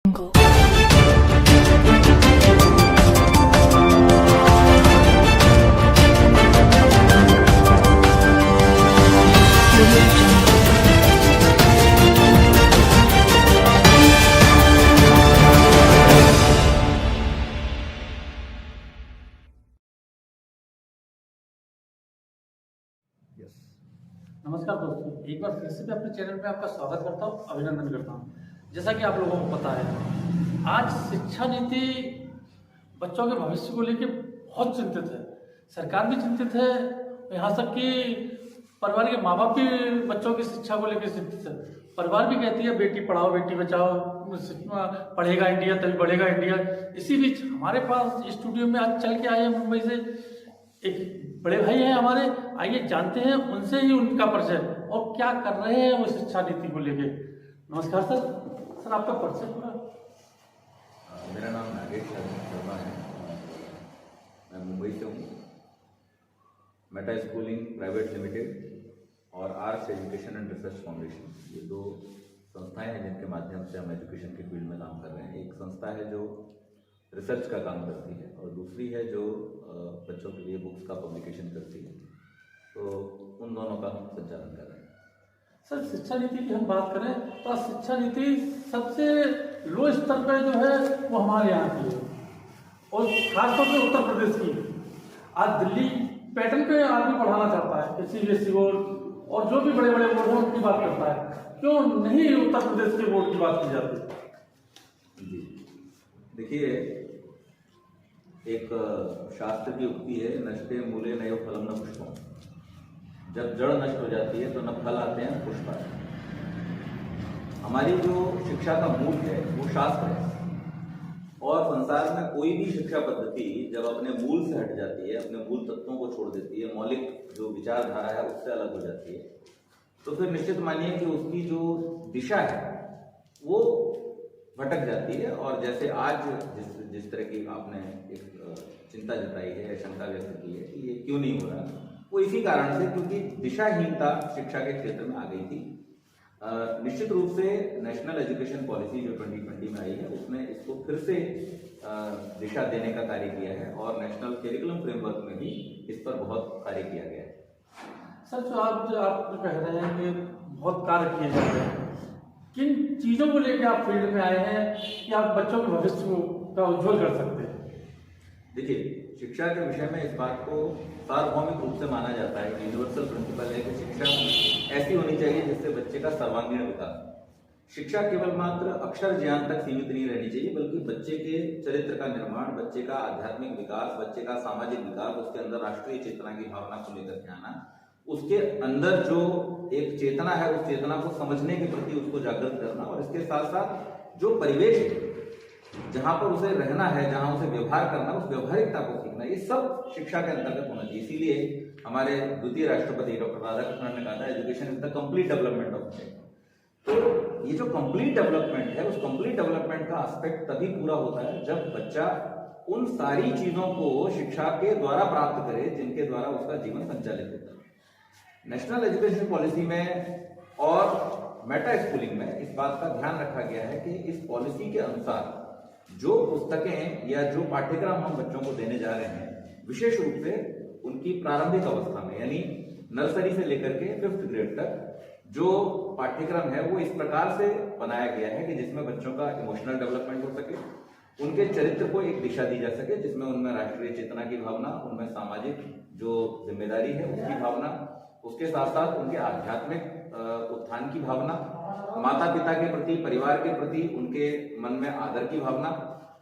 Jungle. नमस्कार दोस्तों, एक बार फिर से मैं अपने चैनल पे आपका स्वागत करता हूँ, अभिनंदन करता हूँ। जैसा कि आप लोगों को पता है, आज शिक्षा नीति बच्चों के भविष्य को लेकर बहुत चिंतित है। सरकार भी चिंतित है, यहाँ तक कि परिवार के माँ बाप भी बच्चों की शिक्षा को लेकर चिंतित है। परिवार भी कहती है बेटी पढ़ाओ बेटी बचाओ, पढ़ेगा इंडिया तभी बढ़ेगा इंडिया। इसी बीच हमारे पास स्टूडियो में आज चल के आए हैं मुंबई से एक बड़े भाई हैं हमारे। आइए जानते हैं उनसे ही उनका परिचय और क्या कर रहे हैं वो शिक्षा नीति को लेके। नमस्कार सर। सर आपका परिचय पूरा। मेरा नाम नागेश शर्मा है, मैं मुंबई से हूँ। मेटा स्कूलिंग प्राइवेट लिमिटेड और arts education and research foundation, ये दो संस्थाएं हैं जिनके माध्यम से हम एजुकेशन के फील्ड में काम कर रहे हैं। एक संस्था है जो रिसर्च का काम करती है और दूसरी है जो बच्चों के लिए बुक्स का पब्लिकेशन करती है। तो उन दोनों का हम संचालन कर रहे हैं। सर शिक्षा नीति की हम बात करें तो शिक्षा नीति सबसे लो स्तर पर जो है वो हमारे यहाँ की है और खासतौर से उत्तर प्रदेश की। आज दिल्ली पैटर्न पे आदमी पढ़ाना चाहता है, CBSE बोर्ड और जो भी बड़े बड़े बोर्ड हैं उनकी बात करता है, क्यों नहीं उत्तर प्रदेश के बोर्ड की बात की जाती? जी देखिए, एक शास्त्र की उक्ति है, नष्टे मूले नयो फलम न पुष्पम। जब जड़ नष्ट हो जाती है तो न फल आते हैं पुष्प आते हैं। हमारी जो शिक्षा का मूल है वो शास्त्र है और संसार में कोई भी शिक्षा पद्धति जब अपने मूल से हट जाती है, अपने मूल तत्वों को छोड़ देती है, मौलिक जो विचारधारा है उससे अलग हो जाती है, तो फिर निश्चित मानिए कि उसकी जो दिशा है वो भटक जाती है। और जैसे आज जिस तरह की आपने एक चिंता जताई है, शंका व्यक्त की है कि ये क्यों नहीं हो रहा, वो इसी कारण से क्योंकि दिशाहीनता शिक्षा के क्षेत्र में आ गई थी। निश्चित रूप से नेशनल एजुकेशन पॉलिसी जो 2020 में आई है उसने इसको फिर से दिशा देने का कार्य किया है और नेशनल करिकुलम फ्रेमवर्क में भी इस पर बहुत कार्य किया गया है। सर जो आप कह रहे हैं कि बहुत कार्य किए जा रहे हैं, किन चीज़ों को लेकर आप फील्ड में आए हैं कि आप बच्चों के भविष्य का उज्जवल कर सकते हैं? देखिए, शिक्षा के विषय में इस बात को सार्वभौमिक रूप से माना जाता है कि यूनिवर्सल प्रिंसिपल है कि शिक्षा ऐसी होनी चाहिए जिससे बच्चे का सर्वांगीण विकास। शिक्षा केवल मात्र अक्षर ज्ञान तक सीमित नहीं रहनी चाहिए, बल्कि बच्चे के चरित्र का निर्माण, बच्चे का आध्यात्मिक विकास, बच्चे का सामाजिक विकास, उसके अंदर राष्ट्रीय चेतना की भावना को लेकर के आना, उसके अंदर जो एक चेतना है उस चेतना को समझने के प्रति उसको जागृत करना, और इसके साथ साथ जो परिवेश है जहां पर उसे रहना है, जहां उसे व्यवहार करना, उस व्यवहारिकता को सीखना, ये सब शिक्षा के अंतर्गत होना चाहिए। इसीलिए हमारे द्वितीय राष्ट्रपति डॉक्टर राधाकृष्णन ने कहा था, education is the complete development of state. तो ये जो कंप्लीट डेवलपमेंट है, उस कंप्लीट डेवलपमेंट का एस्पेक्ट तभी पूरा होता है जब बच्चा उन सारी चीजों को शिक्षा के द्वारा प्राप्त करे जिनके द्वारा उसका जीवन संचालित होता है। नेशनल एजुकेशन पॉलिसी में और मेटा स्कूलिंग में इस बात का ध्यान रखा गया है कि इस पॉलिसी के अनुसार जो पुस्तकें या जो पाठ्यक्रम हम बच्चों को देने जा रहे हैं, विशेष रूप से उनकी प्रारंभिक अवस्था में यानी नर्सरी से लेकर के 5th ग्रेड तक जो पाठ्यक्रम है वो इस प्रकार से बनाया गया है कि जिसमें बच्चों का इमोशनल डेवलपमेंट हो सके, उनके चरित्र को एक दिशा दी जा सके, जिसमें उनमें राष्ट्रीय चेतना की भावना, उनमें सामाजिक जो जिम्मेदारी है उसकी भावना, उसके साथ साथ उनके आध्यात्मिक उत्थान की भावना, माता पिता के प्रति, परिवार के प्रति उनके मन में आदर की भावना,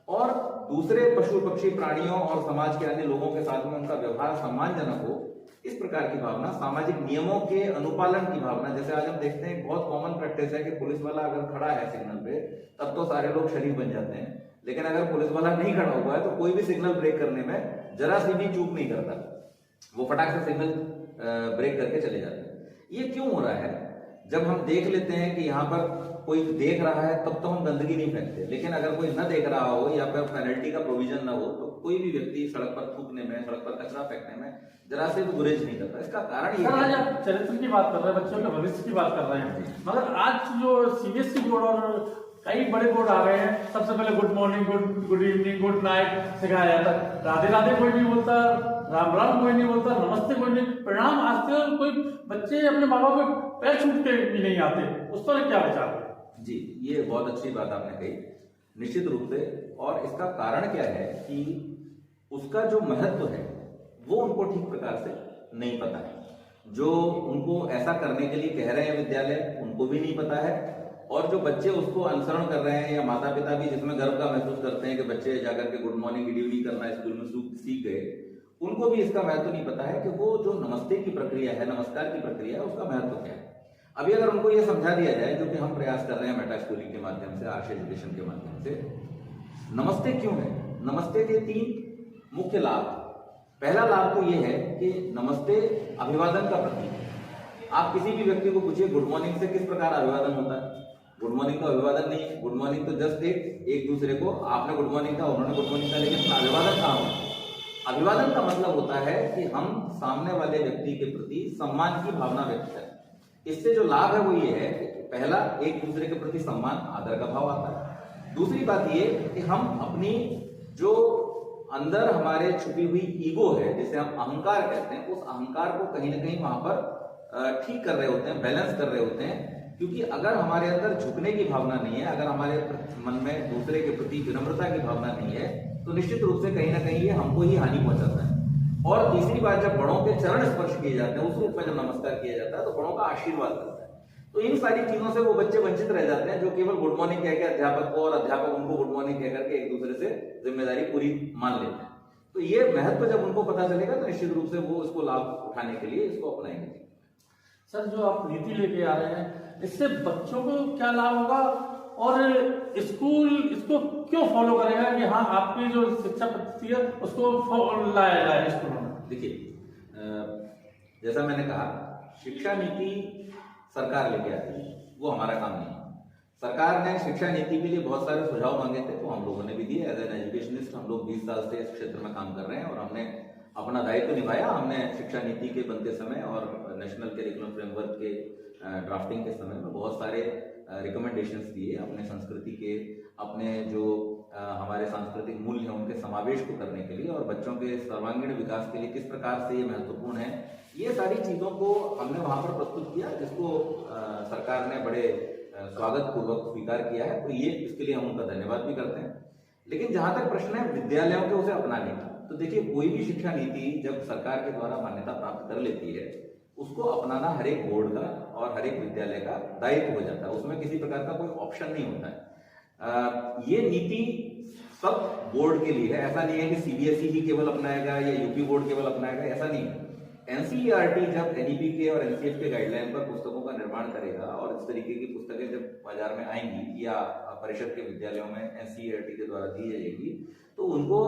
और दूसरे पशु पक्षी प्राणियों और समाज के अन्य लोगों के साथ में उनका व्यवहार सम्मानजनक हो, इस प्रकार की भावना, सामाजिक नियमों के अनुपालन की भावना। जैसे आज हम देखते हैं बहुत कॉमन प्रैक्टिस है कि पुलिस वाला अगर खड़ा है सिग्नल पे तब तो सारे लोग शरीफ बन जाते हैं, लेकिन अगर पुलिस वाला नहीं खड़ा हुआ है तो कोई भी सिग्नल ब्रेक करने में जरा सी भी चूक नहीं करता, वो फटाक से सिग्नल ब्रेक करके चले जाते हैं। ये क्यों हो रहा है? जब हम देख लेते हैं कि यहाँ पर कोई देख रहा है तब तो हम गंदगी नहीं फेंकते, लेकिन अगर कोई न देख रहा हो या फिर पेनल्टी का प्रोविजन न हो तो कोई भी व्यक्ति सड़क पर थूकने में, सड़क पर कचरा फेंकने में जरा से भी गुरेज नहीं करता। इसका कारण ये आज आप चरित्र की बात कर रहे हैं, बच्चों के भविष्य की बात कर रहे हैं, मगर आज जो CBSE बोर्ड और कई बड़े बोर्ड आ गए हैं। सबसे पहले good morning, good evening, good night सिखाया जाता है। राधे राधे कोई नहीं बोलता, राम राम कोई नहीं बोलता, नमस्ते कोई नहीं। परिणाम आज तक कोई बच्चे अपने माँ बाप के पैर छूट के भी नहीं आते। उस पर क्या विचार है? जी, ये बहुत अच्छी बात आपने कही, निश्चित रूप से। और इसका कारण क्या है कि उसका जो महत्व है वो उनको ठीक प्रकार से नहीं पता है। जो उनको ऐसा करने के लिए कह रहे हैं विद्यालय, उनको भी नहीं पता है। और जो बच्चे उसको अनुसरण कर रहे हैं, या माता पिता भी जिसमें गर्व का महसूस करते हैं कि बच्चे जाकर के गुड मॉर्निंग गुड इवनिंग करना स्कूल में सीख गए, उनको भी इसका महत्व नहीं पता है कि वो जो नमस्ते की प्रक्रिया है, नमस्कार की प्रक्रिया है, उसका महत्व क्या है। अभी अगर उनको ये समझा दिया जाए, जो कि हम प्रयास कर रहे हैं मेटा स्कूलिंग के माध्यम से, आर्ष एजुकेशन के माध्यम से, नमस्ते क्यों है, नमस्ते के 3 मुख्य लाभ। पहला लाभ तो ये है कि नमस्ते अभिवादन का प्रतीक है। आप किसी भी व्यक्ति को पूछिए गुड मॉर्निंग से किस प्रकार अभिवादन होता है। गुड मॉर्निंग तो अभिवादन नहीं है। गुड मॉर्निंग तो जस्ट एक दूसरे को, आपने गुड मॉर्निंग कहा, उन्होंने गुड मॉर्निंग कहा, लेकिन अभिवादन कहाँ होता है? अभिवादन का मतलब होता है कि हम सामने वाले व्यक्ति के प्रति सम्मान की भावना व्यक्त करें। इससे जो लाभ है वो ये है कि पहला, एक दूसरे के प्रति सम्मान, आदर का भाव आता है। दूसरी बात ये कि हम अपनी जो अंदर हमारे छुपी हुई ईगो है, जिसे हम अहंकार कहते हैं, उस अहंकार को कहीं ना कहीं वहां पर ठीक कर रहे होते हैं, बैलेंस कर रहे होते हैं। क्योंकि अगर हमारे अंदर झुकने की भावना नहीं है, अगर हमारे मन में दूसरे के प्रति विनम्रता की भावना नहीं है, तो निश्चित रूप से कहीं ना कहीं ये हमको ही हानि पहुंचाता है। और तीसरी बात, जब बड़ों के चरण स्पर्श किए जाते हैं, उस रूप में जब नमस्कार किया जाता है, तो बड़ों का आशीर्वाद करता है। तो इन सारी चीजों से वो बच्चे वंचित रह जाते हैं, जो केवल गुड मॉर्निंग कह के अध्यापक को, और अध्यापक उनको गुड मॉर्निंग कह करके एक दूसरे से जिम्मेदारी पूरी मान लेते हैं। तो ये महत्व जब उनको पता चलेगा, तो निश्चित रूप से वो इसको लाभ उठाने के लिए इसको अपनाएंगे। सर, जो आप नीति लेके आ रहे हैं, इससे बच्चों को क्या लाभ होगा और स्कूल इसको क्यों फॉलो करेगा कि हाँ, आपकी जो शिक्षा पद्धति है उसको लाया जाए स्कूलों में? देखिए, जैसा मैंने कहा, शिक्षा नीति सरकार लेके आती है, वो हमारा काम नहीं है। सरकार ने शिक्षा नीति के लिए बहुत सारे सुझाव मांगे थे, वो हम लोगों ने भी दिए। एज एन एजुकेशनिस्ट हम लोग 20 साल से इस क्षेत्र में काम कर रहे हैं और हमने अपना दायित्व निभाया। हमने शिक्षा नीति के बनते समय और नेशनल करिकुलम फ्रेमवर्क के ड्राफ्टिंग के समय में बहुत सारे रिकमेंडेशंस दिए, अपने संस्कृति के, अपने जो हमारे सांस्कृतिक मूल्य हैं उनके समावेश को करने के लिए, और बच्चों के सर्वांगीण विकास के लिए किस प्रकार से ये महत्वपूर्ण है, ये सारी चीजों को हमने वहां पर प्रस्तुत किया, जिसको सरकार ने बड़े स्वागत पूर्वक स्वीकार किया है। तो ये इसके लिए हम उनका धन्यवाद भी करते हैं। लेकिन जहां तक प्रश्न है विद्यालयों के उसे अपनाने का, तो देखिए, कोई भी शिक्षा नीति जब सरकार के द्वारा मान्यता प्राप्त कर लेती है, उसको अपनाना हर एक बोर्ड का और हर एक विद्यालय का दायित्व हो जाता है। उसमें किसी प्रकार का कोई ऑप्शन नहीं होता है। ये नीति सब बोर्ड के लिए है। ऐसा नहीं है कि सीबीएसई ही केवल अपनाएगा या यूपी बोर्ड केवल अपनाएगा, ऐसा नहीं है। एनसीईआरटी जब एनईपी के और एनसीएफ के गाइडलाइन पर पुस्तकों का निर्माण करेगा और इस तरीके की पुस्तकें जब बाजार में आएंगी या परिषद के विद्यालयों में एनसीईआरटी के द्वारा दी जाएगी, तो उनको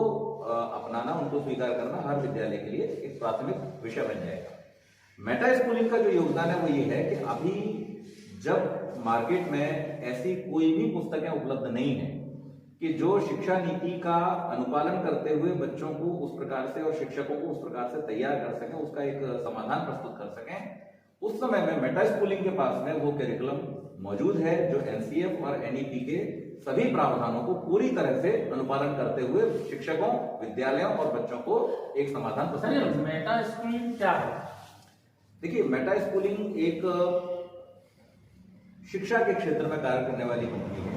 अपनाना, उनको स्वीकार करना हर विद्यालय के लिए एक प्राथमिक विषय बन जाएगा। मेटा स्कूलिंग का जो योगदान है वो ये है कि अभी जब मार्केट में ऐसी कोई भी पुस्तकें उपलब्ध नहीं है कि जो शिक्षा नीति का अनुपालन करते हुए बच्चों को उस प्रकार से और शिक्षकों को उस प्रकार से तैयार कर सकें, उसका एक समाधान प्रस्तुत कर सकें, उस समय में मेटा स्कूलिंग के पास में वो करिकुलम मौजूद है जो एनसीएफ और एनईपी के सभी प्रावधानों को पूरी तरह से अनुपालन करते हुए शिक्षकों, विद्यालयों और बच्चों को एक समाधान प्रस्तुत कर सकें। मेटा स्कूलिंग क्या है? देखिए, मेटा स्कूलिंग एक शिक्षा के क्षेत्र में कार्य करने वाली कंपनी है।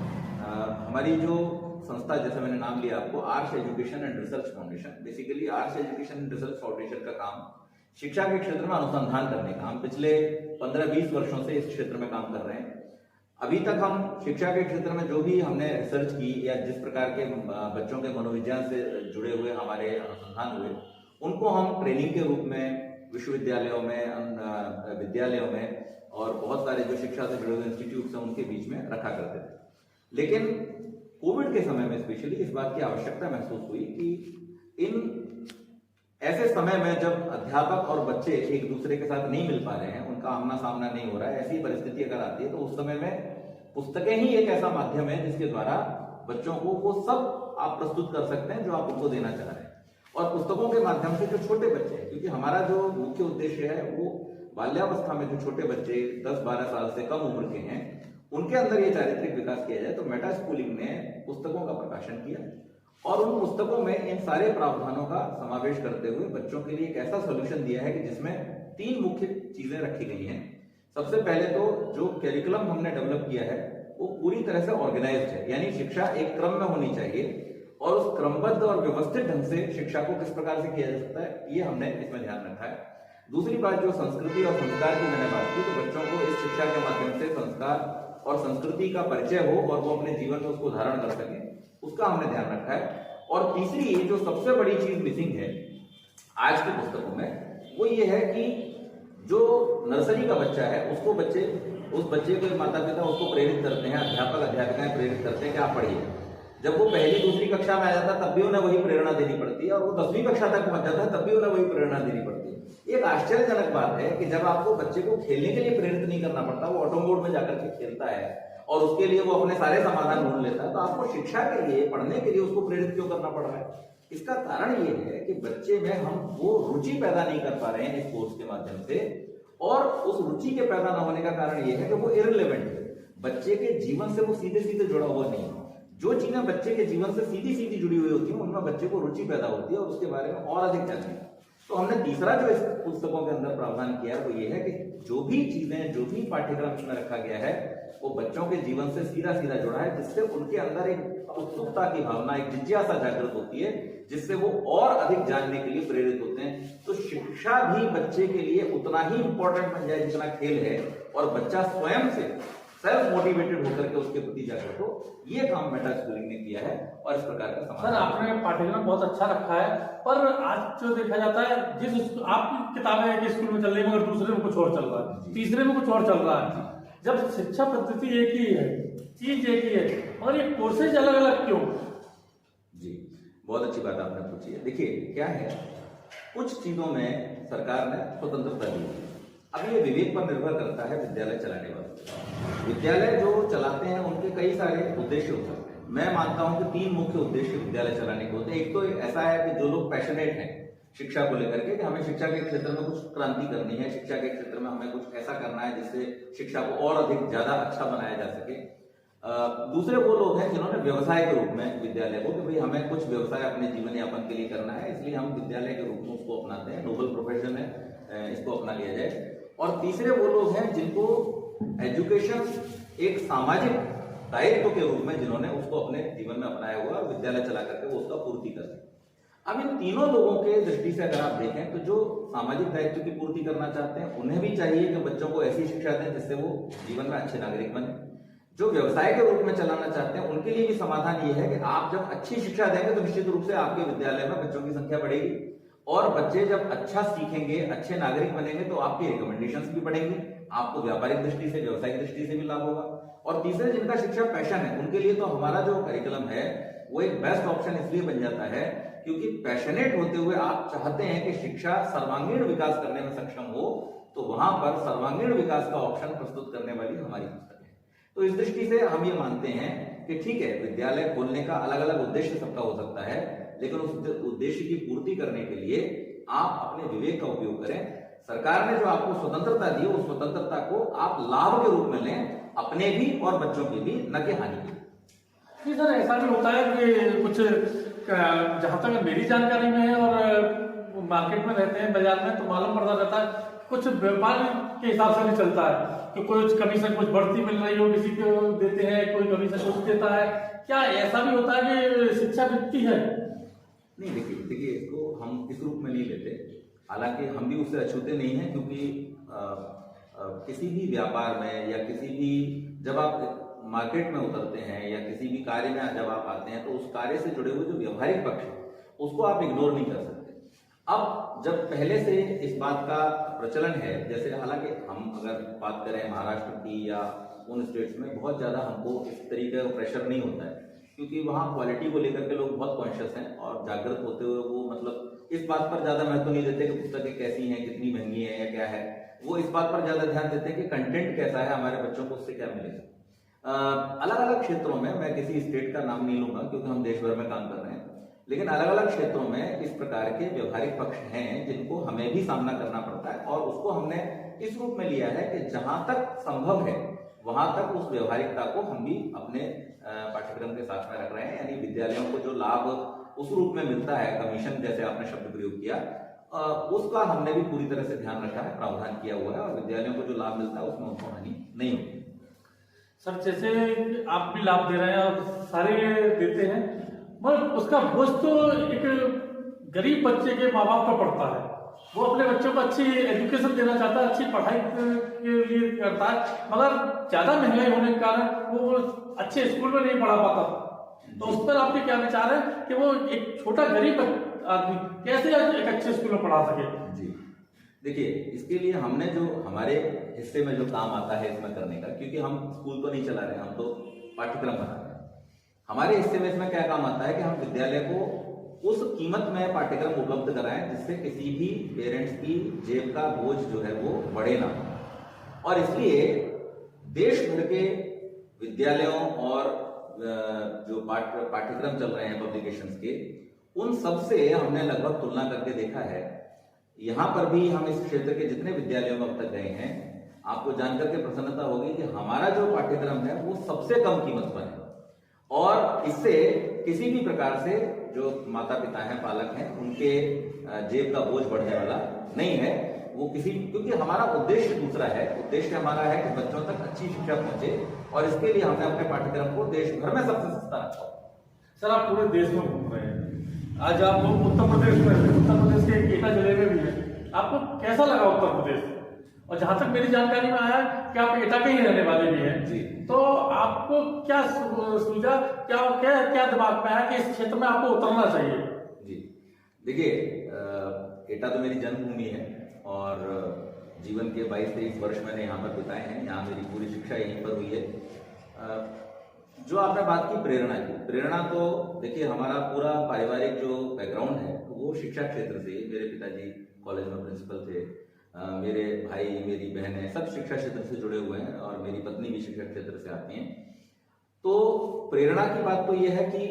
हमारी जो संस्था, जैसे मैंने नाम लिया आपको, Arsh education and research foundation, basically Arsh education and research foundation का काम शिक्षा के क्षेत्र में अनुसंधान करने का। हम पिछले 15-20 वर्षों से इस क्षेत्र में काम कर रहे हैं। अभी तक हम शिक्षा के क्षेत्र में जो भी हमने रिसर्च की या जिस प्रकार के बच्चों के मनोविज्ञान से जुड़े हुए हमारे अनुसंधान हुए, उनको हम ट्रेनिंग के रूप में विश्वविद्यालयों में, विद्यालयों में और बहुत सारे जो शिक्षा से जुड़े हुए इंस्टीट्यूट हैं उनके बीच में रखा करते थे। लेकिन कोविड के समय में स्पेशली इस बात की आवश्यकता महसूस हुई कि इन ऐसे समय में जब अध्यापक और बच्चे एक दूसरे के साथ नहीं मिल पा रहे हैं, उनका आमना सामना नहीं हो रहा है, ऐसी परिस्थिति अगर आती है, तो उस समय में पुस्तकें ही एक ऐसा माध्यम है जिसके द्वारा बच्चों को वो सब आप प्रस्तुत कर सकते हैं जो आप उनको देना चाह रहे हैं। और पुस्तकों के माध्यम से जो छोटे बच्चे हैं, क्योंकि हमारा जो मुख्य उद्देश्य है वो बाल्यावस्था में जो छोटे बच्चे 10-12 साल से कम उम्र के हैं, उनके अंदर ये चारित्रिक विकास किया जाए, तो मेटा स्कूलिंग ने पुस्तकों का प्रकाशन किया और उन पुस्तकों में इन सारे प्रावधानों का समावेश करते हुए बच्चों के लिए एक ऐसा सॉल्यूशन दिया है कि जिसमें 3 मुख्य चीजें रखी गई हैं। सबसे पहले तो जो करिकुलम हमने डेवलप किया है वो पूरी तरह से ऑर्गेनाइज्ड है, यानी शिक्षा एक क्रम में होनी चाहिए और उस क्रमबद्ध और व्यवस्थित ढंग से शिक्षा को किस प्रकार से किया जा सकता है, ये हमने इसमें ध्यान रखा है। दूसरी बात, जो संस्कृति और संस्कार की मैंने बात की, तो बच्चों को इस शिक्षा के माध्यम से संस्कार और संस्कृति का परिचय हो और वो अपने जीवन में उसको धारण कर सके, उसका हमने ध्यान रखा है। और तीसरी जो सबसे बड़ी चीज मिसिंग है आज की पुस्तकों में, वो ये है कि जो नर्सरी का बच्चा है उस बच्चे को माता पिता उसको प्रेरित करते हैं, अध्यापक अध्यापिकाएं प्रेरित करते हैं कि आप पढ़िए। जब वो पहली दूसरी कक्षा में आ जाता है तब भी उन्हें वही प्रेरणा देनी पड़ती है, और वो 10वीं कक्षा तक पहुंच जाता है तब भी उन्हें वही प्रेरणा देनी पड़ती है। एक आश्चर्यजनक बात है कि जब आपको बच्चे को खेलने के लिए प्रेरित नहीं करना पड़ता, वो ऑटो मोड में जाकर के खेलता है और उसके लिए वो अपने सारे समाधान ढूंढ लेता है, तो आपको शिक्षा के लिए, पढ़ने के लिए उसको प्रेरित क्यों करना पड़ रहा है? इसका कारण ये है कि बच्चे में हम वो रुचि पैदा नहीं कर पा रहे हैं इस कोर्स के माध्यम से, और उस रुचि के पैदा न होने का कारण ये है कि वो इररिलेवेंट है, बच्चे के जीवन से वो सीधे सीधे जुड़ा हुआ नहीं है। जो चीजें बच्चे के जीवन से सीधी सीधी जुड़ी हुई होती है उनमें बच्चे को रुचि पैदा होती है और उसके बारे में और अधिक जानते हैं। तो हमने तीसरा जो इस पुस्तकों के अंदर प्रावधान किया है वो ये है कि जो भी चीजें, जो भी पाठ्यक्रम इसमें रखा गया है वो बच्चों के जीवन से सीधा सीधा जुड़ा है, जिससे उनके अंदर एक उत्सुकता की भावना, एक जिज्ञासा जागृत होती है, जिससे वो और अधिक जानने के लिए प्रेरित होते हैं। तो शिक्षा भी बच्चे के लिए उतना ही इंपॉर्टेंट बन जाए जितना खेल है, और बच्चा स्वयं से सेल्फ मोटिवेटेड होकर के उसके प्रति जागृत हो। ये काम मेटा स्कूलिंग ने किया है और इस प्रकार का समाधान। सर, आपने पाठ्यक्रम बहुत अच्छा रखा है, पर आज जो देखा जाता है, आपकी किताबें एक स्कूल में चल रही है मगर दूसरे में कुछ और चल रहा है, तीसरे में कुछ और चल रहा है। जब शिक्षा पद्धति एक ही है, चीज एक ही है, और ये कोर्सेज अलग अलग क्यों? जी, बहुत अच्छी बात आपने पूछी है। देखिए क्या है, कुछ चीजों में सरकार ने स्वतंत्रता दी है। अब ये विवेक पर निर्भर करता है विद्यालय चलाने वाले। विद्यालय जो चलाते हैं उनके कई सारे उद्देश्य हो सकते हैं। मैं मानता हूं कि 3 मुख्य उद्देश्य विद्यालय चलाने के होते हैं। एक तो ऐसा है कि जो लोग पैशनेट हैं शिक्षा को लेकर के, कि हमें शिक्षा के क्षेत्र में कुछ क्रांति करनी है, शिक्षा के क्षेत्र में हमें कुछ ऐसा करना है जिससे शिक्षा को और अधिक ज्यादा अच्छा बनाया जा सके। दूसरे वो लोग हैं जिन्होंने व्यवसाय के रूप में विद्यालय को, कि भाई हमें कुछ व्यवसाय अपने जीवन यापन के लिए करना है, इसलिए हम विद्यालय के रूप में उसको अपनाते हैं, नोबल प्रोफेशन है, इसको अपना लिया जाए। और तीसरे वो लोग हैं जिनको एजुकेशन एक सामाजिक दायित्व के रूप में, जिन्होंने उसको अपने जीवन में अपनाया हुआ और विद्यालय चला करके वो उसका पूर्ति कर सके। अब इन तीनों लोगों के दृष्टि से अगर आप देखें तो जो सामाजिक दायित्व की पूर्ति करना चाहते हैं उन्हें भी चाहिए कि बच्चों को ऐसी शिक्षा दें जिससे वो जीवन में अच्छे नागरिक बने। जो व्यवसाय के रूप में चलाना चाहते हैं उनके लिए भी समाधान ये है कि आप जब अच्छी शिक्षा देंगे तो निश्चित रूप से आपके विद्यालय में बच्चों की संख्या बढ़ेगी, और बच्चे जब अच्छा सीखेंगे, अच्छे नागरिक बनेंगे, तो आपकी रिकमेंडेशंस भी बढ़ेंगी, आपको व्यापारिक दृष्टि से, व्यवसायिक दृष्टि से भी लाभ होगा। और तीसरे, जिनका शिक्षा पैशन है उनके लिए तो हमारा जो करिकुलम है वो एक बेस्ट ऑप्शन इसलिए बन जाता है क्योंकि पैशनेट होते हुए आप चाहते हैं कि शिक्षा सर्वांगीण विकास करने में सक्षम हो, तो वहां पर सर्वांगीण विकास का ऑप्शन प्रस्तुत करने वाली हमारी पुस्तक है। तो इस दृष्टि से हम ये मानते हैं कि ठीक है, विद्यालय खोलने का अलग अलग उद्देश्य सबका हो सकता है, लेकिन उस उद्देश्य की पूर्ति करने के लिए आप अपने विवेक का उपयोग करें। सरकार ने जो आपको स्वतंत्रता दी, उस स्वतंत्रता को आप लाभ के रूप में लें, अपने भी और बच्चों की भी, न कि हानि की। जी सर, ऐसा भी होता है कि कुछ, जहां तक मेरी जानकारी में है और मार्केट में रहते हैं, बाजार में, तो मालूम पड़ता रहता है कुछ व्यापार के हिसाब से भी चलता है कि कोई कमीशन, कुछ बढ़ती मिल रही हो, किसी को देते हैं, कोई कमीशन कुछ देता है। क्या ऐसा भी होता है कि शिक्षा बिकती है? नहीं, देखिए इसको हम इस रूप में नहीं लेते, हालांकि हम भी उससे अछूते नहीं हैं, क्योंकि किसी भी व्यापार में या किसी भी, जब आप मार्केट में उतरते हैं या किसी भी कार्य में जब आप आते हैं, तो उस कार्य से जुड़े हुए जो व्यवहारिक पक्ष है उसको आप इग्नोर नहीं कर सकते। अब जब पहले से इस बात का प्रचलन है, जैसे हालांकि हम अगर बात करें महाराष्ट्र की या उन स्टेट्स में, बहुत ज्यादा हमको इस तरीके का प्रेशर नहीं होता है, क्योंकि वहाँ क्वालिटी को लेकर के लोग बहुत कॉन्शियस हैं और जागृत होते हुए वो मतलब इस बात पर ज्यादा महत्व नहीं देते कि पुस्तकें कैसी हैं, कितनी महंगी है या क्या है। वो इस बात पर ज्यादा ध्यान देते हैं कि कंटेंट कैसा है, हमारे बच्चों को उससे क्या मिलेगा। अलग अलग क्षेत्रों में, मैं किसी स्टेट का नाम नहीं लूंगा क्योंकि हम देश भर में काम कर रहे हैं, लेकिन अलग अलग क्षेत्रों में इस प्रकार के व्यवहारिक पक्ष हैं जिनको हमें भी सामना करना पड़ता है, और उसको हमने इस रूप में लिया है कि जहां तक संभव है वहां तक उस व्यवहारिकता को हम भी अपने पाठ्यक्रम के साथ में रख रहे हैं। यानी विद्यालयों को जो लाभ उस रूप में मिलता है, कमीशन जैसे आपने शब्द प्रयोग किया, उसका हमने भी पूरी तरह से ध्यान रखा है, प्रावधान किया हुआ है, और विद्यालयों को जो लाभ मिलता है उसमें उनको हानि नहीं होती। सर जैसे आप भी लाभ दे रहे हैं और सारे देते हैं, मगर उसका बोझ तो एक गरीब बच्चे के माँ बाप पर पड़ता है। वो अपने बच्चों को अच्छी एजुकेशन देना चाहता है, अच्छी पढ़ाई के लिए करता है, मगर ज्यादा महंगाई होने के कारण वो अच्छे स्कूल में नहीं पढ़ा पाता। तो उस पर आपके क्या विचार है कि वो एक छोटा गरीब आदमी कैसे एक अच्छे स्कूल में पढ़ा सके? जी देखिए, इसके लिए हमने जो हमारे हिस्से में जो काम आता है इसमें करने का, क्योंकि हम स्कूल तो नहीं चला रहे, हम तो पाठ्यक्रम बना रहे हैं। हमारे हिस्से में इसमें क्या काम आता है कि हम विद्यालय को उस कीमत में पाठ्यक्रम उपलब्ध कराएं जिससे किसी भी पेरेंट्स की जेब का बोझ जो है वो बढ़े ना। और इसलिए देश भर के विद्यालयों और जो पाठ्यक्रम चल रहे हैं पब्लिकेशंस के, उन सब से हमने लगभग तुलना करके देखा है। यहाँ पर भी हम इस क्षेत्र के जितने विद्यालयों में अब तक गए हैं, आपको जानकर के प्रसन्नता होगी कि हमारा जो पाठ्यक्रम है वो सबसे कम कीमत पर है, और इससे किसी भी प्रकार से जो माता पिता हैं, पालक हैं, उनके जेब का बोझ बढ़ने वाला नहीं है। वो क्योंकि हमारा उद्देश्य दूसरा है। उद्देश्य हमारा है कि बच्चों तक अच्छी शिक्षा पहुंचे, और इसके लिए हमने अपने पाठ्यक्रम को देश भर में सबसे सस्ता रखा। सर आप पूरे देश में घूम रहे हैं, आज आप उत्तर प्रदेश में, उत्तर प्रदेश के एटा जिले में भी है, आपको कैसा लगा उत्तर प्रदेश? और जहां तक मेरी जानकारी में आया कि आप एटा के ही रहने वाले भी हैं जी, तो आपको क्या सूझा, क्या क्या क्या दिमाग में आया कि इस क्षेत्र में आपको उतरना चाहिए? जी देखिए, एटा तो मेरी जन्मभूमि है, और जीवन के 22-23 वर्ष मैंने यहाँ पर बिताए हैं। यहाँ मेरी पूरी शिक्षा यहीं पर हुई है। जो आपने बात की प्रेरणा की, प्रेरणा तो देखिए हमारा पूरा पारिवारिक जो बैकग्राउंड है वो शिक्षा क्षेत्र से। मेरे पिताजी कॉलेज में प्रिंसिपल थे, मेरे भाई, मेरी बहनें सब शिक्षा क्षेत्र से जुड़े हुए हैं, और मेरी पत्नी भी शिक्षा क्षेत्र से आती हैं। तो प्रेरणा की बात तो यह है कि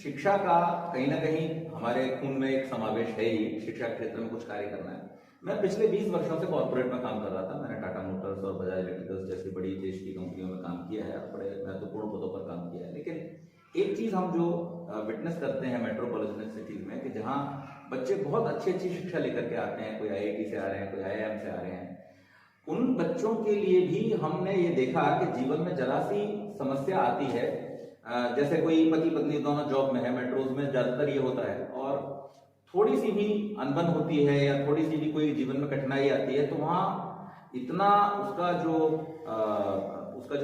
शिक्षा का कहीं ना कहीं हमारे खून में एक समावेश है ही, शिक्षा क्षेत्र में कुछ कार्य करना है। मैं पिछले 20 वर्षों से कॉर्पोरेट में काम कर रहा था। मैंने टाटा मोटर्स और बजाज इलेक्ट्रिकल्स जैसी बड़ी देश की कंपनियों में काम किया है, बड़े महत्वपूर्ण पदों पर काम किया है। लेकिन एक चीज हम जो विटनेस करते हैं मेट्रोपॉलिटन सिटीज में, कि जहाँ बच्चे बहुत अच्छी शिक्षा लेकर के आते हैं, कोई IIT से आ रहे हैं, कोई IIM से आ रहे हैं, उन बच्चों के लिए भी हमने ये देखा कि जीवन में जरा सी समस्या आती है। जैसे कोई पति पत्नी दोनों जॉब में है, मेट्रोज में ज्यादातर ये होता है, और थोड़ी सी भी अनबन होती है या थोड़ी सी भी कोई जीवन में कठिनाई आती है, तो वहाँ इतना उसका जो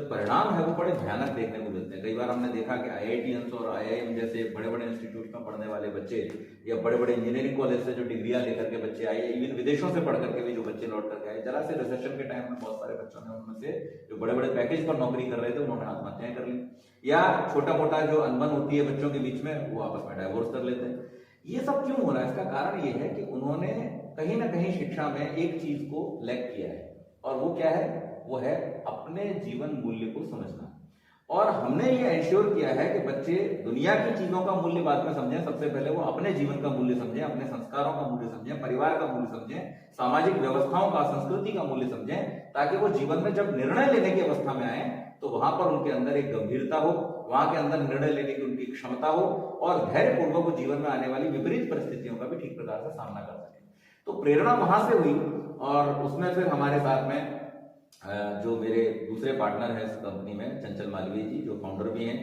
परिणाम है वो बड़े भयानक देखने को मिलते हैं। कई बार हमने देखा कि IITians और IIM जैसे बड़े बड़े इंस्टीट्यूट में पढ़ने वाले बच्चे, या बड़े बड़े इंजीनियरिंग कॉलेज से जो डिग्रियां लेकर के बच्चे आए, इवन विदेशों से पढ़ करके भी जो बच्चे लौट करके आए, जरा से रिसेशन के टाइम में बहुत सारे बच्चों ने उनमें से जो बड़े बड़े पैकेज पर नौकरी कर रहे थे उन्होंने आत्महत्याएं कर ली, या छोटा मोटा जो अनबन होती है बच्चों के बीच में वो आपस में डाइवोर्स कर लेते हैं। ये सब क्यों हो रहा है? इसका कारण ये है कि उन्होंने कहीं ना कहीं शिक्षा में एक चीज को लैक किया है, और वो क्या है? वो है अपने जीवन मूल्य को समझना। और हमने ये इंश्योर किया है कि बच्चे दुनिया की चीजों का मूल्य बाद में समझें, सबसे पहले वो अपने जीवन का मूल्य समझें, अपने संस्कारों का मूल्य समझें, परिवार का मूल्य समझें, सामाजिक व्यवस्थाओं का, संस्कृति का मूल्य समझें, ताकि वो जीवन में जब निर्णय लेने की अवस्था में आए तो वहां पर उनके अंदर एक गंभीरता हो, वहां के अंदर निर्णय लेने की उनकी क्षमता हो, और धैर्यपूर्वक वो जीवन में आने वाली विपरीत परिस्थितियों का भी ठीक प्रकार से सामना कर सके। तो प्रेरणा वहां से हुई, और उसमें फिर हमारे साथ में जो मेरे दूसरे पार्टनर हैं इस कंपनी में, चंचल मालवीय जी जो फाउंडर भी हैं,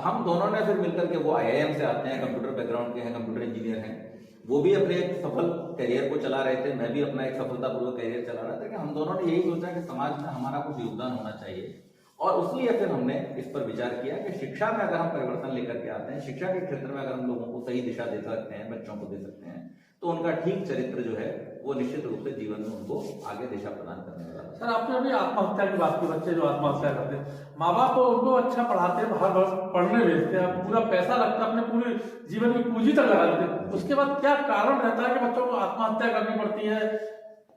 हम दोनों ने फिर मिलकर के, वो IIM से आते हैं, कंप्यूटर बैकग्राउंड के हैं, कंप्यूटर इंजीनियर हैं, वो भी अपने एक सफल करियर को चला रहे थे, मैं भी अपना एक सफलतापूर्वक करियर चला रहा था, कि हम दोनों ने यही सोचा कि समाज में हमारा कुछ योगदान होना चाहिए। और उसलिए फिर हमने इस पर विचार किया कि शिक्षा में अगर हम परिवर्तन लेकर के आते हैं, शिक्षा के क्षेत्र में अगर हम लोगों को सही दिशा दे सकते हैं, बच्चों को दे सकते हैं, तो उनका ठीक चरित्र जो है वो निश्चित रूप से जीवन में उनको आगे दिशा प्रदान करने वाला है। सर आपने अभी आत्महत्या की बात की, बच्चे जो आत्महत्या करते हैं, माँ बाप को उनको अच्छा पढ़ाते हैं, बाहर पढ़ने भेजते हैं, पूरा पैसा लगता है, अपने पूरे जीवन की पूंजी तक लगा देते हैं, उसके बाद क्या कारण रहता है कि बच्चों को आत्महत्या करनी पड़ती है?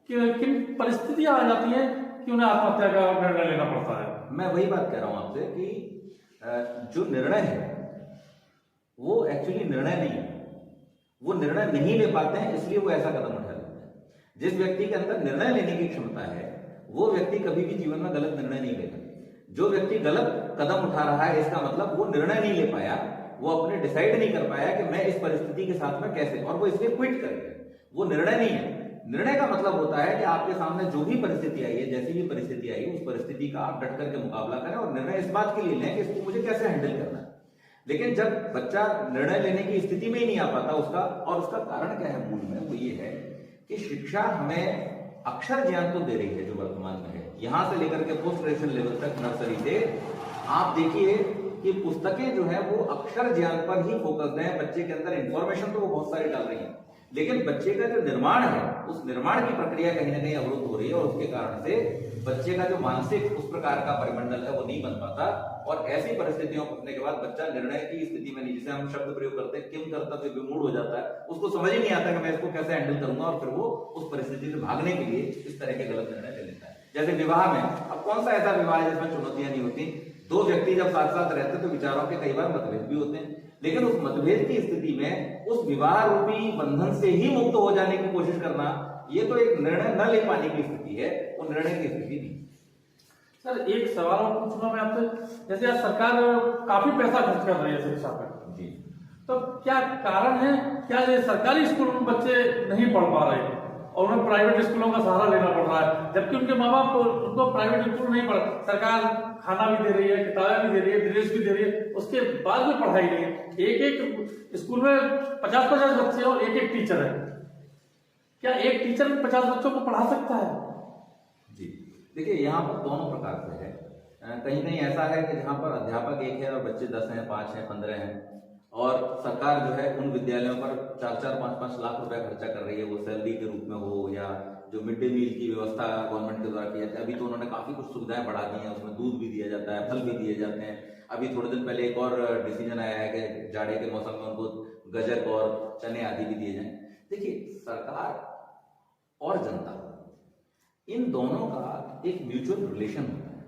किन परिस्थितियां आ जाती हैं कि उन्हें आत्महत्या का निर्णय लेना पड़ता है? मैं वही बात कह रहा हूं आपसे कि जो निर्णय है वो एक्चुअली निर्णय नहीं है, वो निर्णय नहीं ले पाते हैं, इसलिए वो ऐसा कदम उठा लेते हैं। जिस व्यक्ति के अंदर निर्णय लेने की क्षमता है वो व्यक्ति कभी भी जीवन में गलत निर्णय नहीं लेगा। जो व्यक्ति गलत कदम उठा रहा है इसका मतलब वो निर्णय नहीं ले पाया, वो अपने डिसाइड नहीं कर पाया कि मैं इस परिस्थिति के साथ में कैसे, और वो इसलिए क्विट कर गया। वो निर्णय नहीं है। निर्णय का मतलब होता है कि आपके सामने जो भी परिस्थिति आई है, जैसी भी परिस्थिति आई है, उस परिस्थिति का आप डट करके मुकाबला करें और निर्णय इस बात के लिए लें कि इसको मुझे कैसे हैंडल करना है। लेकिन जब बच्चा निर्णय लेने की स्थिति में ही नहीं आ पाता, उसका कारण क्या है मूल में, वो ये है कि शिक्षा हमें अक्षर ज्ञान तो दे रही है जो वर्तमान में है, यहां से लेकर के पोस्ट ग्रेजुएशन लेवल तक, नर्सरी से आप देखिए कि पुस्तकें जो है वो अक्षर ज्ञान पर ही फोकस्ड है। बच्चे के अंदर इंफॉर्मेशन तो वो बहुत सारी डाल रही है, लेकिन बच्चे का जो निर्माण है उस निर्माण की प्रक्रिया कहीं ना कहीं अवरुद्ध हो रही है, और उसके कारण से बच्चे का जो मानसिक उस प्रकार का परिमंडल है वो नहीं बन पाता, और ऐसी परिस्थितियों में फंसने के बाद बच्चा निर्णय की स्थिति में नहीं, जिसे हम शब्द प्रयोग करते हैं किम करता तो विमूढ़ हो जाता है, उसको समझ ही नहीं आता कि मैं इसको कैसे हैंडल करूंगा, और फिर वो उस परिस्थिति से भागने के लिए इस तरह के गलत निर्णय ले लेता है। जैसे विवाह में, अब कौन सा ऐसा विवाह है जिसमें चुनौतियां नहीं होती? दो व्यक्ति जब साथ साथ रहते हैं तो विचारों के कई बार मतभेद भी होते हैं, लेकिन उस मतभेद की स्थिति में उस विवाह रूपी बंधन से ही मुक्त हो जाने की कोशिश करना, ये तो एक निर्णय न ले पाने की स्थिति है, वो निर्णय की स्थिति नहीं। सर एक सवाल और पूछूंगा मैं आपसे, जैसे आज सरकार काफी पैसा खर्च कर रही है शिक्षा पर जी, तो क्या कारण है, क्या ये सरकारी स्कूलों में बच्चे नहीं पढ़ पा रहे और उन्हें प्राइवेट स्कूलों का सहारा लेना पड़ रहा है, जबकि उनके माँ बाप उनको प्राइवेट स्कूल नहीं पढ़, सरकार खाना भी दे रही है, किताबें भी दे रही है, ड्रेस भी दे रही है, उसके बाद भी पढ़ाई नहीं है। एक स्कूल में 50-50 बच्चे और एक टीचर है, क्या एक टीचर 50 बच्चों को पढ़ा सकता है? जी देखिए, यहाँ पर दोनों प्रकार से है। कहीं कहीं ऐसा है कि जहाँ पर अध्यापक एक है और बच्चे 10 हैं, 5 हैं, 15 हैं, और सरकार जो है उन विद्यालयों पर 4-4, 5-5 लाख रुपए खर्चा कर रही है, वो सैलरी के रूप में हो या जो मिड डे मील की व्यवस्था गवर्नमेंट के द्वारा की जाती है। अभी तो उन्होंने काफी कुछ सुविधाएं बढ़ा दी हैं, उसमें दूध भी दिया जाता है, फल भी दिए जाते हैं। अभी थोड़े दिन पहले एक और डिसीजन आया है कि जाड़े के मौसम में उनको गजक और चने आदि भी दिए जाएं। देखिए, सरकार और जनता, इन दोनों का एक म्यूचुअल रिलेशन होता है।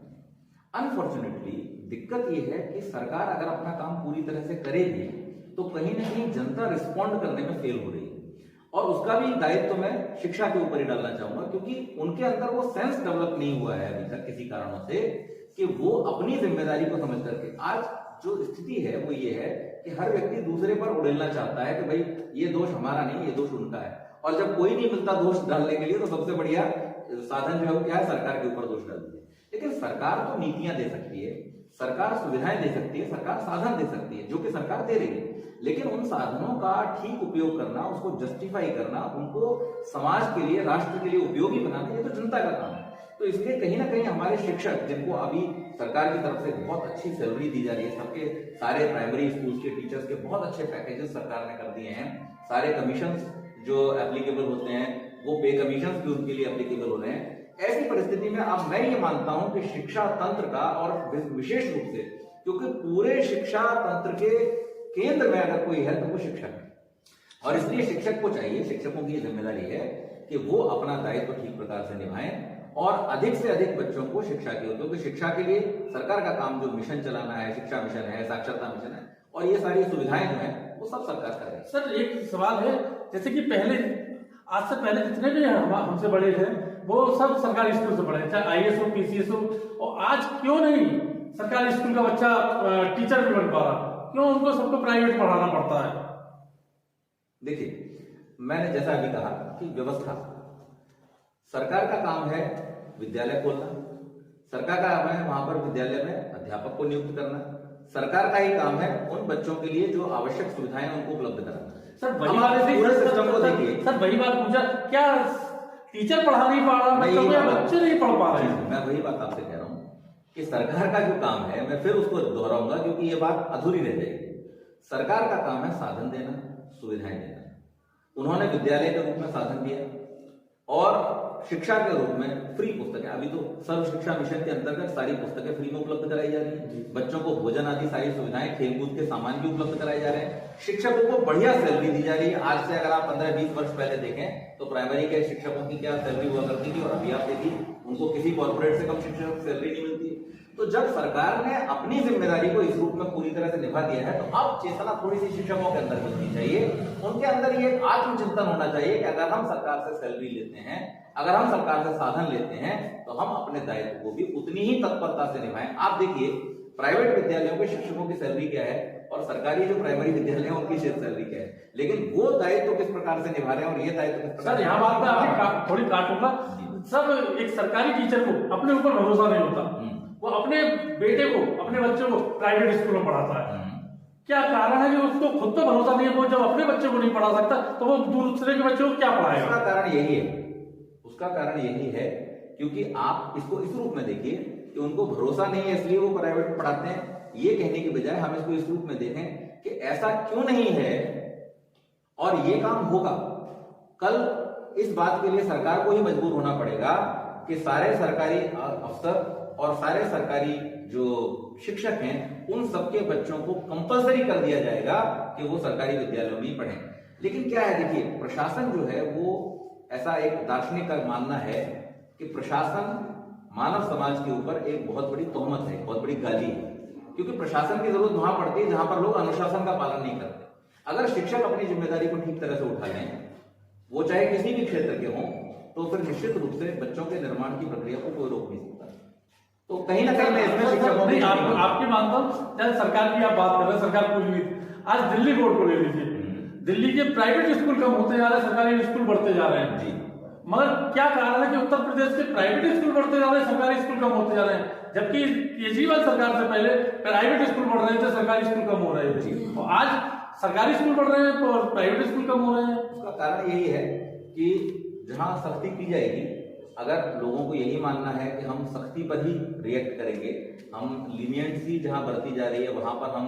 अनफॉर्चुनेटली दिक्कत यह है कि सरकार अगर अपना काम पूरी तरह से करेगी तो कहीं ना कहीं जनता रिस्पॉन्ड करने में फेल हो रही है, और उसका भी दायित्व तो मैं शिक्षा के ऊपर ही डालना चाहूंगा, क्योंकि उनके अंदर वो सेंस डेवलप नहीं हुआ है अभी तक किसी कारणों से कि वो अपनी जिम्मेदारी को समझ करके। आज जो स्थिति है वो ये है कि हर व्यक्ति दूसरे पर उड़ेलना चाहता है कि भाई ये दोष हमारा नहीं, ये दोष उनका है, और जब कोई नहीं मिलता दोष डालने के लिए तो सबसे बढ़िया साधन जो है वो क्या है, सरकार के ऊपर दोष डाल दीजिए। लेकिन सरकार तो नीतियां दे सकती है, सरकार सुविधाएं दे सकती है, सरकार साधन दे सकती है, जो कि सरकार दे रही है, लेकिन उन साधनों का ठीक उपयोग करना, उसको जस्टिफाई करना, उनको समाज के लिए, राष्ट्र के लिए उपयोगी बनाना, ये तो जनता का काम है। तो इसलिए कहीं ना कहीं हमारे शिक्षक, जिनको अभी सरकार की तरफ से बहुत अच्छी सैलरी दी जा रही है, सबके सारे प्राइमरी स्कूल के टीचर्स के बहुत अच्छे पैकेजेस सरकार ने कर दिए हैं, सारे कमीशन जो एप्लीकेबल होते हैं वो पे कमीशन भी उनके लिए एप्लीकेबल हो रहे हैं। ऐसी परिस्थिति में अब मैं ये मानता हूं कि शिक्षा तंत्र का, और विशेष रूप से क्योंकि पूरे शिक्षा तंत्र के केंद्र में अगर कोई है तो वो शिक्षक है, और इसलिए शिक्षक को चाहिए, शिक्षकों की जिम्मेदारी है कि वो अपना दायित्व ठीक प्रकार से निभाएं और अधिक से अधिक बच्चों को शिक्षा की हो। क्योंकि शिक्षा के लिए सरकार का काम जो मिशन चलाना है, शिक्षा मिशन है, साक्षरता मिशन है, और ये सारी सुविधाएं जो है वो सब सरकार कर रही है। सर एक सवाल है, जैसे कि पहले, आज से पहले जितने भी हमसे बड़े थे वो सब सरकारी स्कूल से पढ़े, चाहे IAS हो, PCS हो, और आज क्यों नहीं सरकारी स्कूल का बच्चा टीचर भी बन पा रहा? क्यों उनको सबको प्राइवेट पढ़ाना पड़ता है? देखिए, मैंने जैसा अभी कहा कि व्यवस्था, सरकार का काम है विद्यालय खोलना, सरकार का काम है वहां पर विद्यालय में अध्यापक को नियुक्त करना, सरकार का ही काम है उन बच्चों के लिए जो आवश्यक सुविधाएं उनको उपलब्ध कराना। सर वही बात, पूरे सिस्टम को देखिए, सर वही बात पूछा, क्या टीचर पढ़ा नहीं पा रहा, बच्चे नहीं पढ़ पा रहे? मैं वही बात आपसे कह रहा हूं कि सरकार का जो काम है, मैं फिर उसको दोहराऊंगा क्योंकि ये बात अधूरी रह जाएगी। सरकार का काम है साधन देना, सुविधाएं देना। उन्होंने विद्यालय के रूप में साधन दिया और शिक्षा के रूप में फ्री पुस्तकें, अभी तो सर्व शिक्षा मिशन के अंतर्गत सारी पुस्तकें फ्री में उपलब्ध कराई जा रही है, बच्चों को भोजन आदि सारी सुविधाएं, खेलकूद के सामान भी उपलब्ध कराए जा रहे हैं, शिक्षकों को बढ़िया सैलरी दी जा रही है। आज से अगर आप 15-20 वर्ष पहले देखें तो प्राइमरी के शिक्षकों की क्या सैलरी हुआ करती थी, और अभी आप देखिए उनको किसी कॉर्पोरेट से कम शिक्षक सैलरी नहीं मिलती। तो जब सरकार ने अपनी जिम्मेदारी को इस रूप में पूरी तरह से निभा दिया है, तो अब चेतना थोड़ी सी शिक्षकों के अंदर मिलनी चाहिए, उनके अंदर ये आत्मचिंतन होना चाहिए कि अगर हम सरकार से सैलरी लेते हैं अगर हम सरकार से साधन लेते हैं तो हम अपने दायित्व को भी उतनी ही तत्परता से निभाएं। आप देखिए प्राइवेट विद्यालयों के शिक्षकों की सैलरी क्या है और सरकारी जो प्राइमरी विद्यालय है उनकी सैलरी क्या है, लेकिन वो दायित्व किस प्रकार से निभा रहे हैं और ये दायित्व किस प्रकार। सर यहाँ बात में आपकी थोड़ी काटूंगा। सब एक सरकारी टीचर को अपने ऊपर भरोसा नहीं होता, वो अपने बेटे को अपने बच्चों को प्राइवेट स्कूल में पढ़ाता है। क्या कारण है कि उसको खुद तो भरोसा नहीं है, वो जब अपने बच्चे को नहीं पढ़ा सकता तो वो दूसरे के बच्चों को क्या पढ़ाएगा? उसका कारण यही है, उसका कारण यही है क्योंकि आप इसको इस रूप में देखिए कि उनको भरोसा नहीं है इसलिए वो प्राइवेट में पढ़ाते हैं। ये कहने के बजाय हम इसको इस रूप में देखें कि ऐसा क्यों नहीं है और ये काम होगा। कल इस बात के लिए सरकार को ही मजबूर होना पड़ेगा कि सारे सरकारी अफसर और सारे सरकारी जो शिक्षक हैं उन सबके बच्चों को कंपलसरी कर दिया जाएगा कि वो सरकारी विद्यालयों में ही पढ़ें। लेकिन क्या है, देखिए प्रशासन जो है वो ऐसा एक दार्शनिक का मानना है कि प्रशासन मानव समाज के ऊपर एक बहुत बड़ी तोहमत है, बहुत बड़ी गाली है, क्योंकि प्रशासन की जरूरत वहां पड़ती है जहां पर लोग अनुशासन का पालन नहीं करते। अगर शिक्षक अपनी जिम्मेदारी को ठीक तरह से उठा लें, वो चाहे किसी भी क्षेत्र के हों, तो फिर निश्चित रूप से बच्चों के निर्माण की प्रक्रिया को कोई रोक नहीं सकता। तो कहीं ना कहीं मैं इसमें शिक्षकों नहीं आपकी मानता हूँ। जब सरकार की आप बात कर रहे हैं, सरकार कुछ भी, आज दिल्ली बोर्ड को ले लीजिए, दिल्ली के प्राइवेट स्कूल कम होते जा रहे हैं, सरकारी स्कूल बढ़ते जा रहे हैं जी। मगर क्या कारण है कि उत्तर प्रदेश के प्राइवेट स्कूल बढ़ते जा रहे हैं, सरकारी स्कूल कम होते जा रहे हैं, जबकि केजरीवाल सरकार से पहले प्राइवेट स्कूल बढ़ रहे थे, सरकारी स्कूल कम हो रहे थे। तो आज सरकारी स्कूल बढ़ रहे हैं और प्राइवेट स्कूल कम हो रहे हैं। उसका कारण यही है कि जहां सख्ती की जाएगी, अगर लोगों को यही मानना है कि हम सख्ती पर ही रिएक्ट करेंगे, हम लीनियंसी जहां बढ़ती जा रही है वहां पर हम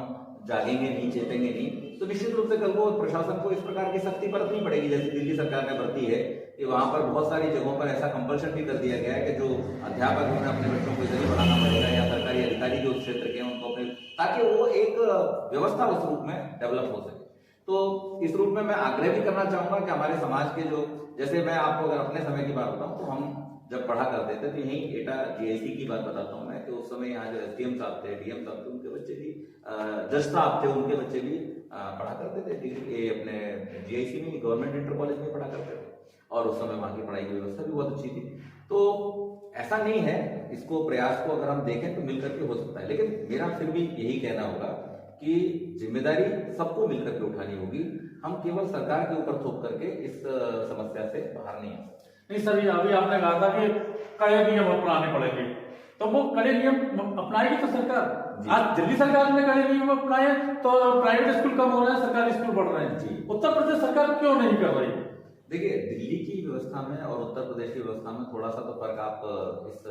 जागेंगे नहीं, चेतेंगे नहीं, तो निश्चित रूप से कल को प्रशासन को इस प्रकार की सख्ती बरतनी पड़ेगी जैसे दिल्ली सरकार ने बरती है कि वहां पर बहुत सारी जगहों पर ऐसा कंपल्शन भी कर दिया गया है कि जो अध्यापक हैं अपने बच्चों को इधर ही पढ़ाना पड़ेगा या सरकारी अधिकारी जो उस क्षेत्र के हैं उनको अपने, ताकि वो एक व्यवस्था उस रूप में डेवलप हो सके। तो इस रूप में मैं आग्रह भी करना चाहूंगा कि हमारे समाज के जो, जैसे मैं आपको अगर अपने समय की बात बताऊं तो हम जब पढ़ा करते थे तो यही एटा जीआईसी की बात बताता हूँ मैं कि उस समय यहाँ जो एसडीएम साहब थे, डीएम साहब थे, उनके बच्चे भी, जज साहब थे, उनके बच्चे भी पढ़ा करते थे। ये अपने जीआईसी में गवर्नमेंट इंटर कॉलेज में पढ़ा करते थे और उस समय वहाँ की पढ़ाई की व्यवस्था भी बहुत अच्छी थी। तो ऐसा नहीं है, इसको प्रयास को अगर हम देखें तो मिलकर के हो सकता है, लेकिन मेरा फिर भी यही कहना होगा कि जिम्मेदारी सबको मिलकर के उठानी होगी। हम केवल सरकार के ऊपर थोप करके इस समस्या से बाहर नहीं आ सकते। नहीं सर, ये अभी आपने कहा था कि कड़े नियम अपनाने पड़ेंगे, तो वो कड़े नियम अपनाएगी तो सरकार। आज दिल्ली सरकार ने कड़े नियम अपनाए तो प्राइवेट स्कूल कम हो रहे हैं, सरकारी स्कूल बढ़ रहे हैं जी। उत्तर प्रदेश सरकार क्यों नहीं कर रही? देखिए दिल्ली की व्यवस्था में और उत्तर प्रदेश की व्यवस्था में थोड़ा सा तो फर्क आप इस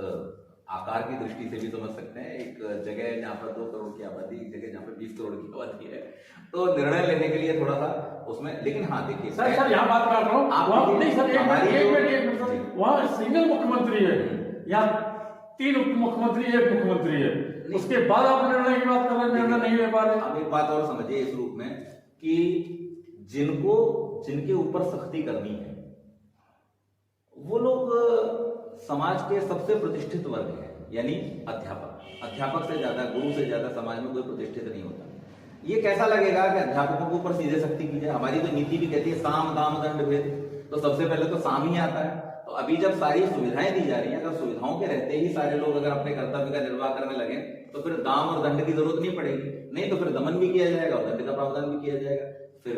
आकार की दृष्टि से भी समझ सकते हैं। एक जगह है जहाँ पर 2 करोड़ की आबादी, एक जगह जहाँ पर 20 करोड़ की आबादी है, तो निर्णय लेने के लिए थोड़ा सा उसमें, लेकिन हाँ देखिए सर यहाँ बात कर रहा हूँ, नहीं सर एक मिनट, वहाँ सिंगल मुख्यमंत्री है या 3 उप मुख्यमंत्री, 1 मुख्यमंत्री है, उसके बाद आप निर्णय की बात कर रहे हैं, निर्णय नहीं ले पा रहे। अब एक बात और समझिए इस रूप में कि जिनके ऊपर सख्ती करनी है वो लोग समाज के सबसे प्रतिष्ठित वर्ग है, यानी अध्यापक से ज्यादा, गुरु से ज्यादा समाज में कोई प्रतिष्ठित नहीं होता। ये कैसा लगेगा कि अध्यापकों के ऊपर सीधे सख्ती की जाए? हमारी तो नीति भी कहती है साम दाम दंड भेद, तो सबसे पहले तो साम ही आता है। तो अभी जब सारी सुविधाएं दी जा रही हैं, अगर सुविधाओं के रहते ही सारे लोग अगर अपने कर्तव्य का निर्वाह करने लगे तो फिर दाम और दंड की जरूरत नहीं पड़ेगी, नहीं तो फिर दमन भी किया जाएगा और दंड का प्रावधान भी किया जाएगा, फिर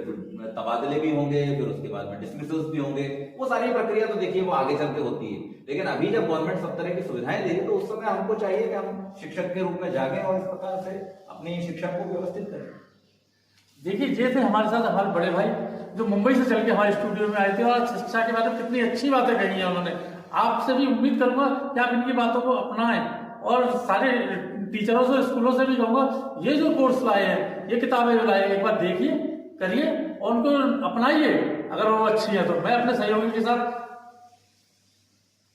तबादले भी होंगे, फिर उसके बाद में डिसमिसल्स भी होंगे। वो सारी प्रक्रिया तो देखिए वो आगे चल के होती है, लेकिन अभी जब गवर्नमेंट सब तरह की सुविधाएं दे रही है तो उस समय हमको चाहिए कि हम शिक्षक के रूप में जागें और इस प्रकार से अपनी शिक्षा को व्यवस्थित करें। देखिए जैसे हमारे साथ हमारे बड़े भाई जो मुंबई से चल के हमारे स्टूडियो में आए थे और शिक्षा के बारे में कितनी अच्छी बातें कही हैं उन्होंने, आपसे भी उम्मीद करूंगा कि आप इनकी बातों को अपनाएं और सारे टीचरों से, स्कूलों से भी कहूंगा ये जो कोर्स लाए हैं, ये किताबें लाए, एक बार देखिए, करिए और उनको अपनाइए। अगर वो अच्छी है तो मैं अपने सहयोगी के साथ